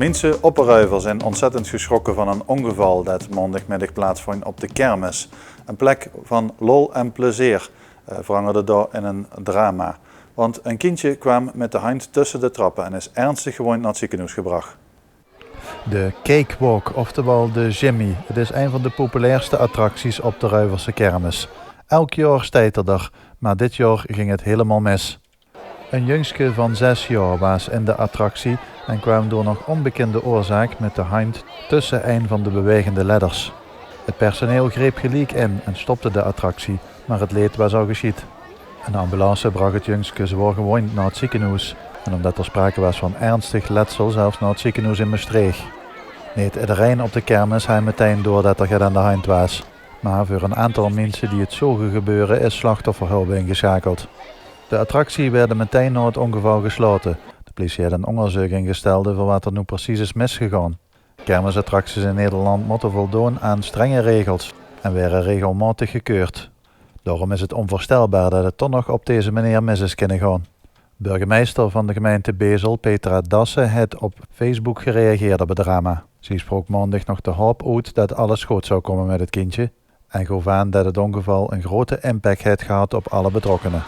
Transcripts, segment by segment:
Mensen op Ruiver zijn ontzettend geschrokken van een ongeval dat maandagmiddag plaatsvond op de kermis. Een plek van lol en plezier veranderde daar in een drama. Want een kindje kwam met de hand tussen de trappen en is ernstig gewond naar het ziekenhuis gebracht. De Cakewalk, oftewel de Jimmy, het is een van de populairste attracties op de Ruiverse kermis. Elk jaar staat er, maar dit jaar ging het helemaal mis. Een jongske van 6 jaar was in de attractie en kwam door nog onbekende oorzaak met de hand tussen een van de bewegende ladders. Het personeel greep gelijk in en stopte de attractie, maar het leed was al geschied. Een ambulance bracht het jongske zwaar gewond naar het ziekenhuis en omdat er sprake was van ernstig letsel zelfs naar het ziekenhuis in Maastricht. Niet iedereen op de kermis had meteen door dat er wat aan de hand was, maar voor een aantal mensen die het zogen gebeuren is slachtofferhulp ingeschakeld. De attractie werd meteen na het ongeval gesloten. De politie heeft een onderzoek ingesteld over wat er nu precies is misgegaan. Kermisattracties in Nederland moeten voldoen aan strenge regels en werden regelmatig gekeurd. Daarom is het onvoorstelbaar dat het toch nog op deze manier mis is kunnen gaan. Burgemeester van de gemeente Bezel, Petra Dassen, heeft op Facebook gereageerd op het drama. Ze sprak maandag nog de hoop uit dat alles goed zou komen met het kindje en gaf aan dat het ongeval een grote impact heeft gehad op alle betrokkenen.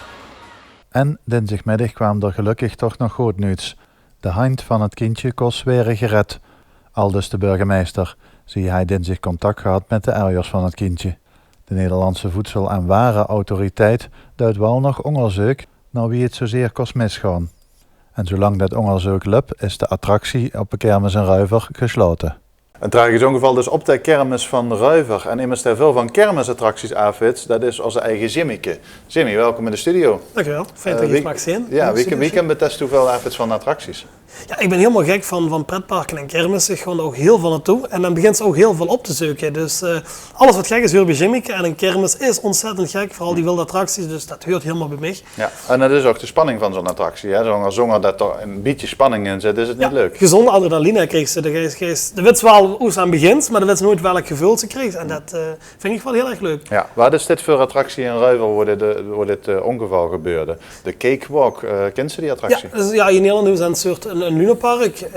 En dinsdagmiddag kwam er gelukkig toch nog goed nieuws. De hand van het kindje kost weer gered. Aldus de burgemeester. Zie hij dinsdag contact gehad met de ouders van het kindje. De Nederlandse Voedsel- en Warenautoriteit duidt wel nog onderzoek naar wie het zozeer kost misgaan. En zolang dat onderzoek loopt, is de attractie op de kermis in Ruiver gesloten. Een tragisch ongeval dus op de kermis van Ruiver. En immers ter veel van kermisattracties afwits, dat is onze eigen Jimmyke. Jimmy, welkom in de studio. Dankjewel, fijn dat je het mag zien. Ja, wie kan betesten hoeveel afwits van attracties? Ja, ik ben helemaal gek van pretparken en kermissen. Ik ga er ook heel veel naartoe. En dan begint ze ook heel veel op te zoeken. Dus alles wat gek is, weer bij Jimmyke. En een kermis is ontzettend gek, vooral die wilde attracties. Dus dat hoort helemaal bij mij. Ja, en dat is ook de spanning van zo'n attractie. Zonder dat er een beetje spanning in zit, is het niet leuk. Gezonde adrenaline krijgt ze. De weet wel hoe ze aan begint, maar de weet nooit welk gevoel ze krijgt. En dat vind ik wel heel erg leuk. Ja, wat is dit voor attractie in Ruiver waar dit ongeval gebeurde? De Cakewalk, kent ze die attractie? Ja, dus, in Nederland doen ze een soort een lunapark.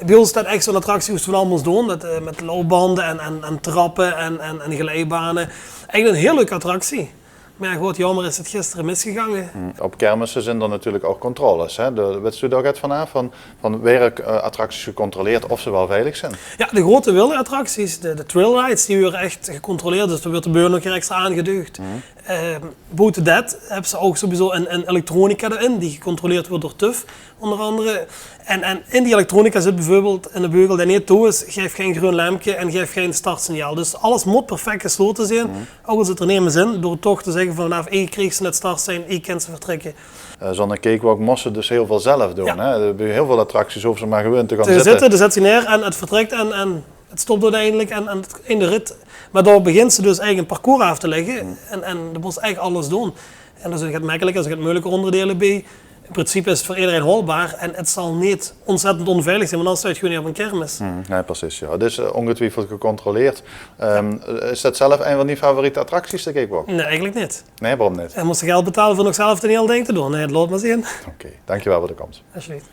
Bij ons staat echt zo'n attractie hoe ze van allemaal doen. Met loopbanden en trappen en glijbanen. Eigenlijk een heel leuke attractie. Maar ja, goed, jammer is het gisteren misgegaan. Op kermissen zijn er natuurlijk ook controles. Hè? Weet u daar ook vanaf? Van werden attracties gecontroleerd of ze wel veilig zijn? Ja, de grote wilde attracties, de trail rides, die worden echt gecontroleerd. Dus er wordt de beur nog extra aangeduwd. Buiten dat hebben ze ook sowieso een elektronica erin, die gecontroleerd wordt door TÜV, onder andere. En in die elektronica zit bijvoorbeeld in de beugel die niet toe is, geeft geen groen lampje en geeft geen startsignaal. Dus alles moet perfect gesloten zijn. Ook al zit er niemand in, door toch te zeggen vanaf ik kreeg ze het start zijn, ik kan ze vertrekken. Zo'n Cakewalk moest ze dus heel veel zelf doen. Ja. Hè? Bij heel veel attracties hoeven ze maar gewoon te gaan zitten. Dan zet ze neer en het vertrekt en het stopt uiteindelijk en in de rit. Maar daar begint ze dus eigenlijk een parcours af te leggen en dan moet ze eigenlijk alles doen. En dan is het makkelijker, als het moeilijke onderdelen bij. In principe is het voor iedereen haalbaar en het zal niet ontzettend onveilig zijn, want dan sluit je gewoon niet op een kermis. Nee, precies. Ja. Het is ongetwijfeld gecontroleerd. Is dat zelf een van die favoriete attracties, de Cakewalk? Nee, eigenlijk niet. Nee, waarom niet? En moest je geld betalen voor nog zelf een heel ding te doen? Nee, het loopt maar zien. Oké, dankjewel voor de komst. Alsjeblieft.